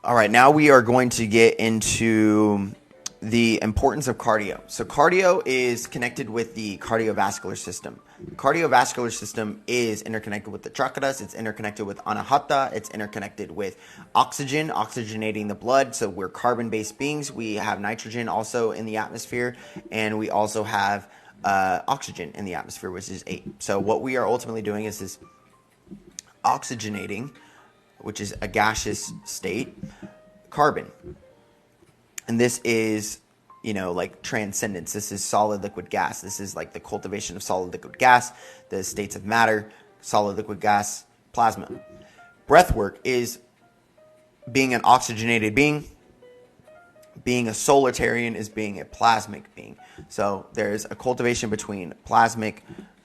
All right, now we are going to get into the importance of cardio. So cardio is connected with the cardiovascular system. The cardiovascular system is interconnected with the chakras, it's interconnected with anahata, it's interconnected with oxygen, oxygenating the blood. So we're carbon-based beings. We have nitrogen also in the atmosphere, and we also have oxygen in the atmosphere, which is 8. So what we are ultimately doing is oxygenating, which is a gaseous state, carbon. And this is, like transcendence. This is solid, liquid, gas. This is like the cultivation of solid, liquid, gas, the states of matter, solid, liquid, gas, plasma. Breath work is being an oxygenated being. Being a solitarian is being a plasmic being. So there's a cultivation between plasmic,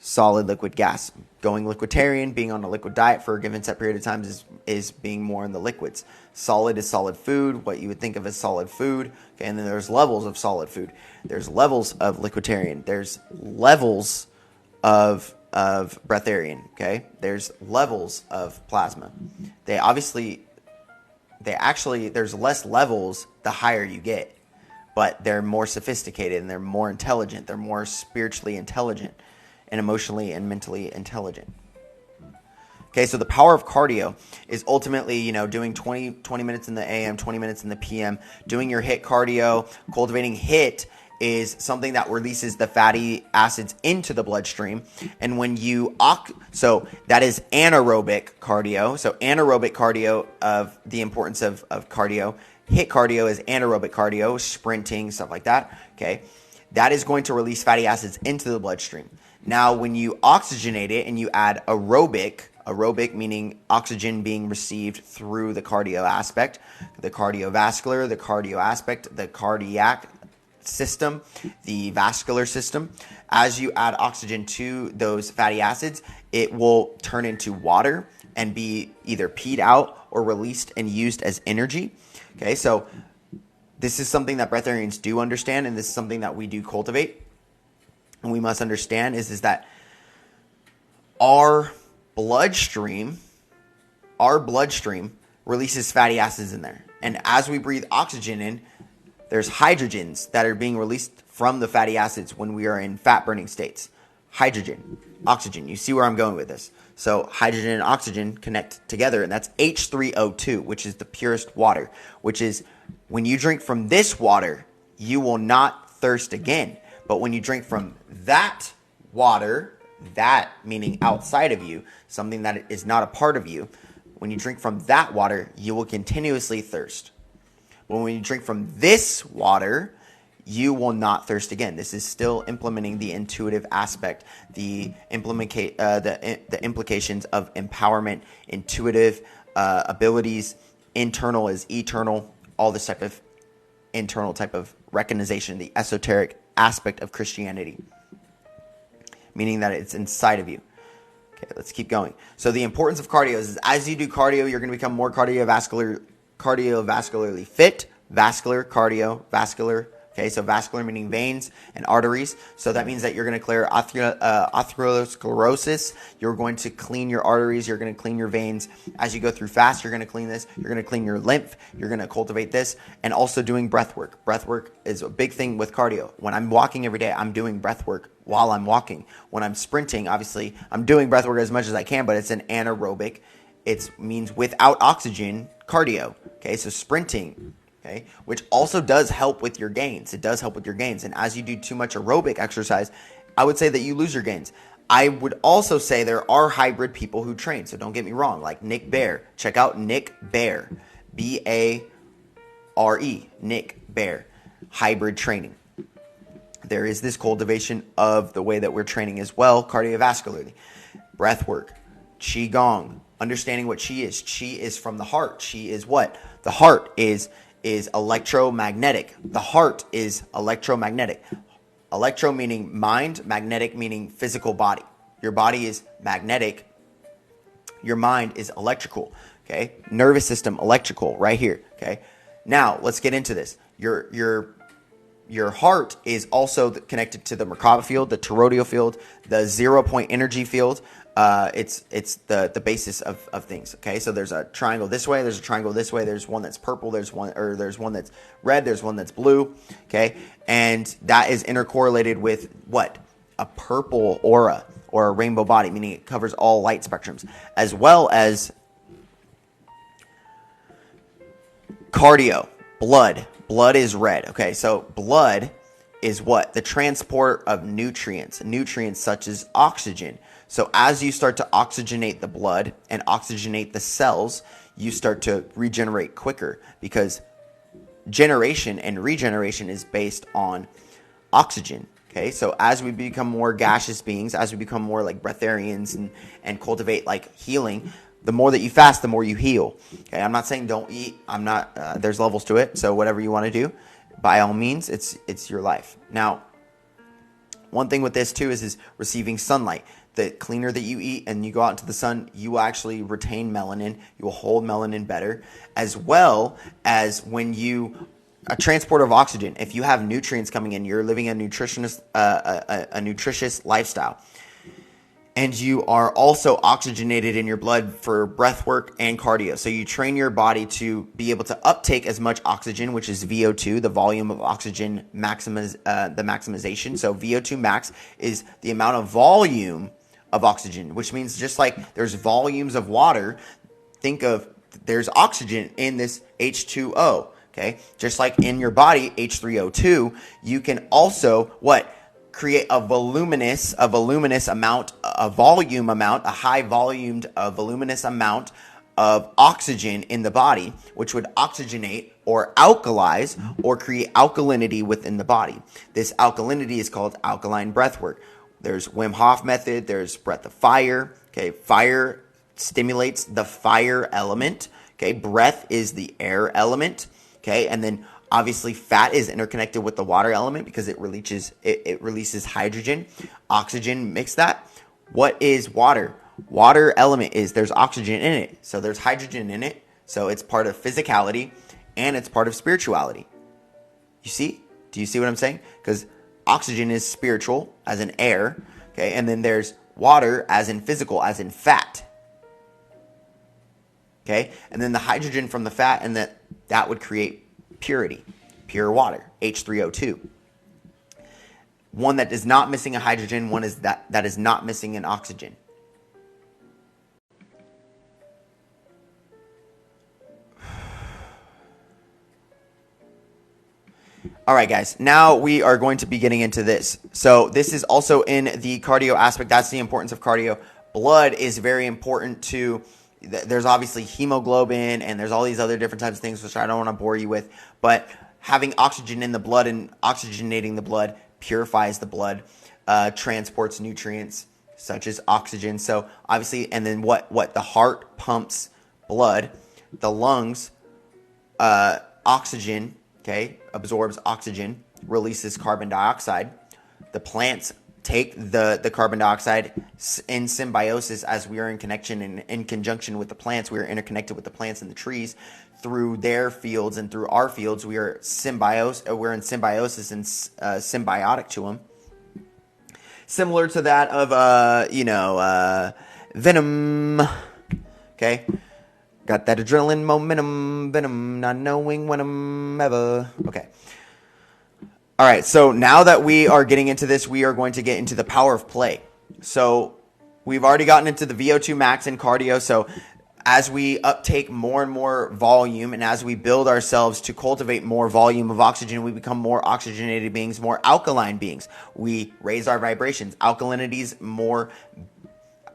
solid, liquid, gas. Going liquiditarian, being on a liquid diet for a given set period of time is being more in the liquids. Solid is solid food, what you would think of as solid food. Okay, and then there's levels of solid food. There's levels of liquiditarian. There's levels of breatharian. Okay, there's levels of plasma. There's less levels the higher you get, but they're more sophisticated and they're more intelligent. They're more spiritually intelligent and emotionally and mentally intelligent. Okay, so the power of cardio is ultimately, doing 20 minutes in the AM, 20 minutes in the PM, doing your HIIT cardio. Cultivating HIIT is something that releases the fatty acids into the bloodstream. And when you, so that is anaerobic cardio. So anaerobic cardio, of the importance of cardio. HIIT cardio is anaerobic cardio, sprinting, stuff like that. Okay, that is going to release fatty acids into the bloodstream. Now, when you oxygenate it and you add aerobic meaning oxygen being received through the cardio aspect, the cardiovascular, the cardio aspect, the cardiac system, the vascular system. As you add oxygen to those fatty acids, it will turn into water and be either peed out or released and used as energy. Okay, so this is something that breatharians do understand, and this is something that we do cultivate. And we must understand is that our bloodstream releases fatty acids in there. And as we breathe oxygen in, there's hydrogens that are being released from the fatty acids when we are in fat burning states. Hydrogen, oxygen. You see where I'm going with this. So hydrogen and oxygen connect together, and that's H3O2, which is the purest water, which is when you drink from this water, you will not thirst again. But when you drink from that water, that meaning outside of you, something that is not a part of you, when you drink from that water, you will continuously thirst. But when you drink from this water, you will not thirst again. This is still implementing the intuitive aspect, the implications of empowerment, intuitive abilities, internal is eternal, all this type of internal type of recognition, the esoteric aspect of Christianity, meaning that it's inside of you. Okay, let's keep going. So the importance of cardio is as you do cardio, you're going to become more cardiovascularly fit. Vascular, cardio, vascular. Okay, so vascular meaning veins and arteries. So that means that you're going to clear atherosclerosis. You're going to clean your arteries. You're going to clean your veins. As you go through fast, you're going to clean this. You're going to clean your lymph. You're going to cultivate this. And also doing breath work. Breath work is a big thing with cardio. When I'm walking every day, I'm doing breath work while I'm walking. When I'm sprinting, obviously, I'm doing breath work as much as I can, but it's an anaerobic. It means without oxygen cardio. Okay, so sprinting. Okay, which also does help with your gains. It does help with your gains. And as you do too much aerobic exercise, I would say that you lose your gains. I would also say there are hybrid people who train. So don't get me wrong, like Nick Bare. Check out Nick Bare. Bare. Nick Bare. Hybrid training. There is this cultivation of the way that we're training as well, cardiovascularly. Breath work. Qigong. Understanding what Qi is. Qi is from the heart. Qi is what? The heart is electromagnetic. The heart is electromagnetic. Electro meaning mind, magnetic meaning physical body. Your body is magnetic. Your mind is electrical. Okay? Nervous system electrical right here. Okay? Now, let's get into this. Your heart is also connected to the Merkaba field, the toroidal field, the 0 point energy field, it's the basis of things. Okay, so there's a triangle this way, there's a triangle this way, there's one that's purple, there's one that's red, there's one that's blue. Okay, and that is intercorrelated with what? A purple aura or a rainbow body, meaning it covers all light spectrums, as well as cardio, blood. Blood is red. Okay, so blood is what? The transport of nutrients such as oxygen. So as you start to oxygenate the blood and oxygenate the cells, you start to regenerate quicker, because generation and regeneration is based on oxygen. Okay, so as we become more gaseous beings, as we become more like breatharians and cultivate like healing, the more that you fast, the more you heal. Okay, I'm not saying don't eat. I'm not. There's levels to it. So whatever you want to do, by all means, it's your life. Now, one thing with this too is receiving sunlight. The cleaner that you eat and you go out into the sun, you will actually retain melanin. You will hold melanin better, as well as when you a transport of oxygen. If you have nutrients coming in, you're living a nutritious lifestyle, and you are also oxygenated in your blood for breath work and cardio. So you train your body to be able to uptake as much oxygen, which is VO2, the volume of oxygen the maximization. So VO2 max is the amount of volume of oxygen, which means just like there's volumes of water, think of there's oxygen in this H2O. Okay, just like in your body, H3O2, you can also create a voluminous amount, a high volumed, voluminous amount of oxygen in the body, which would oxygenate or alkalize or create alkalinity within the body. This alkalinity is called alkaline breath work. There's Wim Hof method, there's breath of fire. Okay, fire stimulates the fire element. Okay, breath is the air element. Okay, and then obviously fat is interconnected with the water element because it releases hydrogen, oxygen, mix that. What is water? Water element is there's oxygen in it. So there's hydrogen in it. So it's part of physicality and it's part of spirituality. You see? Do you see what I'm saying? Because oxygen is spiritual as in air. Okay, and then there's water as in physical, as in fat. Okay, and then the hydrogen from the fat, and that would create purity, pure water, H3O2. One that is not missing a hydrogen, one is that is not missing an oxygen. All right, guys, now we are going to be getting into this. So this is also in the cardio aspect. That's the importance of cardio. Blood is very important to... There's obviously hemoglobin and there's all these other different types of things, which I don't want to bore you with. But having oxygen in the blood and oxygenating the blood purifies the blood, transports nutrients such as oxygen. So obviously, and then what the heart pumps blood, the lungs, oxygen, okay, absorbs oxygen, releases carbon dioxide. The plants take the carbon dioxide in symbiosis as we are in connection and in conjunction with the plants. We are interconnected with the plants and the trees through their fields and through our fields. We're in symbiosis and symbiotic to them. Similar to that of venom. Okay, got that adrenaline momentum, venom, not knowing when I'm ever. Okay. All right, so now that we are getting into this, we are going to get into the power of play. So we've already gotten into the VO2 max and cardio. So as we uptake more and more volume and as we build ourselves to cultivate more volume of oxygen, we become more oxygenated beings, more alkaline beings. We raise our vibrations. Alkalinity is more,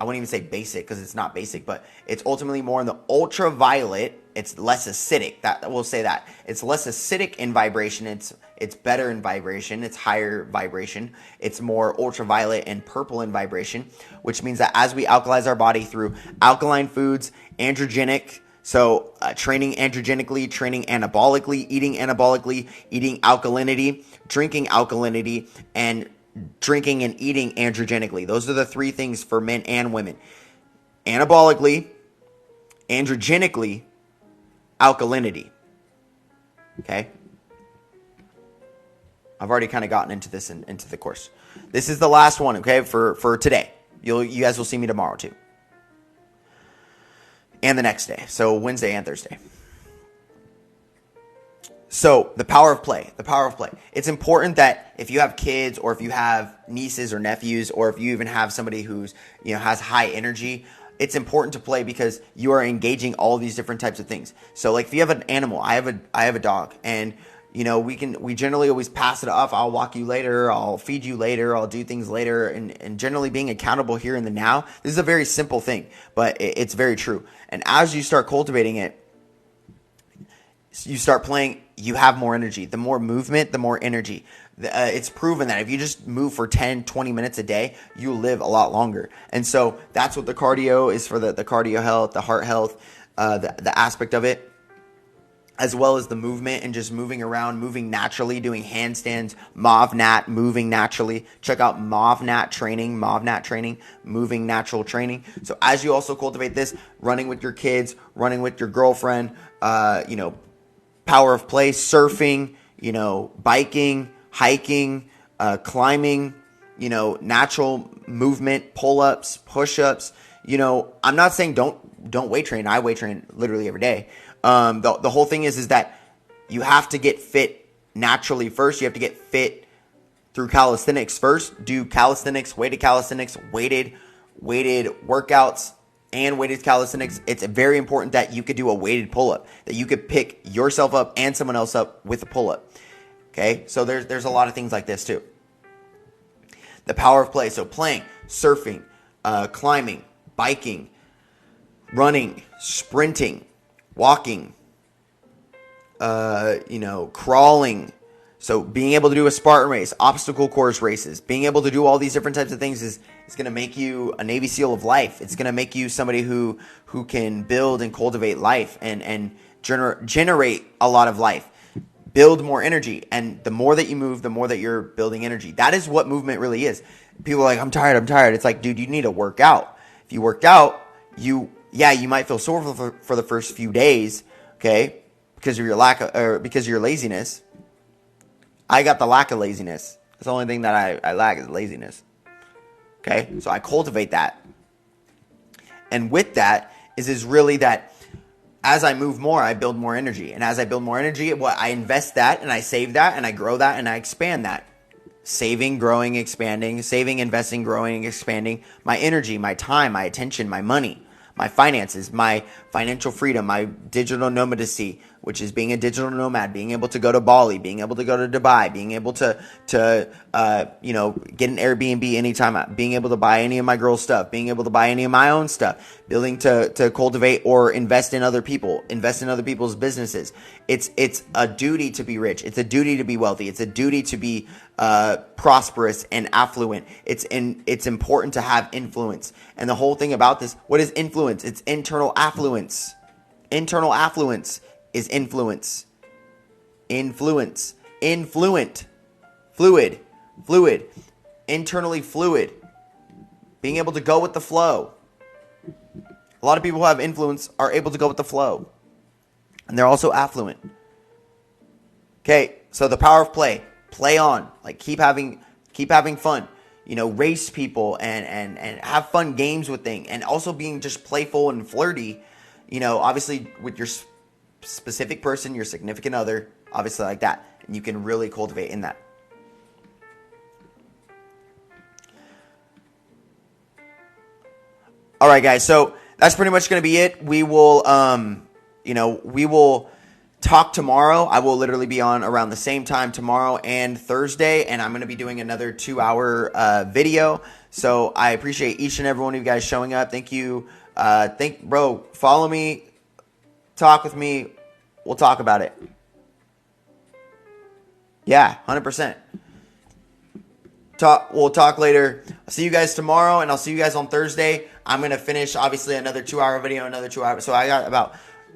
I wouldn't even say basic because it's not basic, but it's ultimately more in the ultraviolet. It's less acidic. That we'll say that. It's less acidic in vibration. It's better in vibration. It's higher vibration. It's more ultraviolet and purple in vibration, which means that as we alkalize our body through alkaline foods, androgenic, so training androgenically, training anabolically, eating alkalinity, drinking alkalinity, and drinking and eating androgenically. Those are the three things for men and women. Anabolically, androgenically, alkalinity. Okay? I've already kind of gotten into this into the course. This is the last one, okay, for today. You guys will see me tomorrow too. And the next day. So Wednesday and Thursday. So the power of play. It's important that if you have kids or if you have nieces or nephews or if you even have somebody who's, has high energy, it's important to play because you are engaging all these different types of things. So like if you have an animal, I have a dog, and we generally always pass it off. I'll walk you later, I'll feed you later, I'll do things later, and generally being accountable here in the now. This is a very simple thing, but it's very true. And as you start cultivating it, you start playing, you have more energy. The more movement, the more energy. It's proven that if you just move for 10, 20 minutes a day, you live a lot longer. And so that's what the cardio is for, the cardio health, the heart health, the aspect of it, as well as the movement and just moving around, moving naturally, doing handstands, MovNat, moving naturally. Check out MovNat training, moving natural training. So as you also cultivate this, running with your kids, running with your girlfriend, power of play, surfing, biking, hiking, climbing, natural movement, pull-ups, push-ups. I'm not saying don't weight train. I weight train literally every day. The whole thing is that you have to get fit naturally first. You have to get fit through calisthenics first. Do calisthenics, weighted workouts, and weighted calisthenics. It's very important that you could do a weighted pull-up, that you could pick yourself up and someone else up with a pull-up. Okay, so there's a lot of things like this too. The power of play. So playing, surfing, climbing, biking, running, sprinting, walking, crawling. So being able to do a Spartan race, obstacle course races, being able to do all these different types of things is going to make you a Navy SEAL of life. It's going to make you somebody who can build and cultivate life and generate a lot of life. Build more energy. And the more that you move, the more that you're building energy. That is what movement really is. People are like, I'm tired. It's like, dude, you need to work out. If you worked out, you might feel sore for the first few days, okay, because of your laziness. I got the lack of laziness. That's the only thing that I lack is laziness. Okay, so I cultivate that. And with that is really that as I move more, I build more energy. And as I build more energy, I invest that and I save that and I grow that and I expand that. Saving, growing, expanding, saving, investing, growing, expanding. My energy, my time, my attention, my money, my finances, my financial freedom, my digital nomadcy, which is being a digital nomad, being able to go to Bali, being able to go to Dubai, being able to get an Airbnb anytime, being able to buy any of my girls' stuff, being able to buy any of my own stuff, building to cultivate or invest in other people, invest in other people's businesses. It's a duty to be rich. It's a duty to be wealthy. It's a duty to be prosperous and affluent. It's important to have influence. And the whole thing about this, what is influence? It's internal affluence. Internal affluence is influence. Influent. Fluid. Internally fluid. Being able to go with the flow. A lot of people who have influence are able to go with the flow. And they're also affluent. Okay, so the power of play. Play on. Like keep having fun. Race people and have fun games with things. And also being just playful and flirty. Obviously with your specific person, your significant other, obviously like that. And you can really cultivate in that. All right, guys. So that's pretty much going to be it. We will, we will talk tomorrow. I will literally be on around the same time tomorrow and Thursday, and I'm going to be doing another 2-hour video. So I appreciate each and every one of you guys showing up. Thank you. Follow me, talk with me. We'll talk about it. Yeah, 100%. We'll talk later. I'll see you guys tomorrow, and I'll see you guys on Thursday. I'm going to finish, obviously, another 2-hour video, another 2 hours. So I got about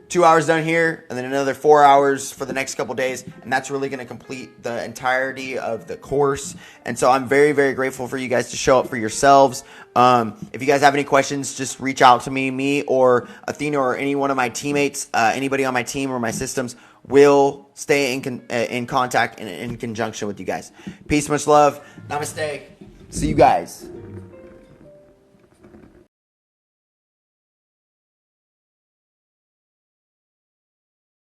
2 hours done here, and then another 4 hours for the next couple days, and that's really going to complete the entirety of the course. And so I'm very, very grateful for you guys to show up for yourselves. If you guys have any questions, just reach out to me or Athena or any one of my teammates, anybody on my team or my systems will stay in contact and in conjunction with you guys. Peace, much love. Namaste. See you guys.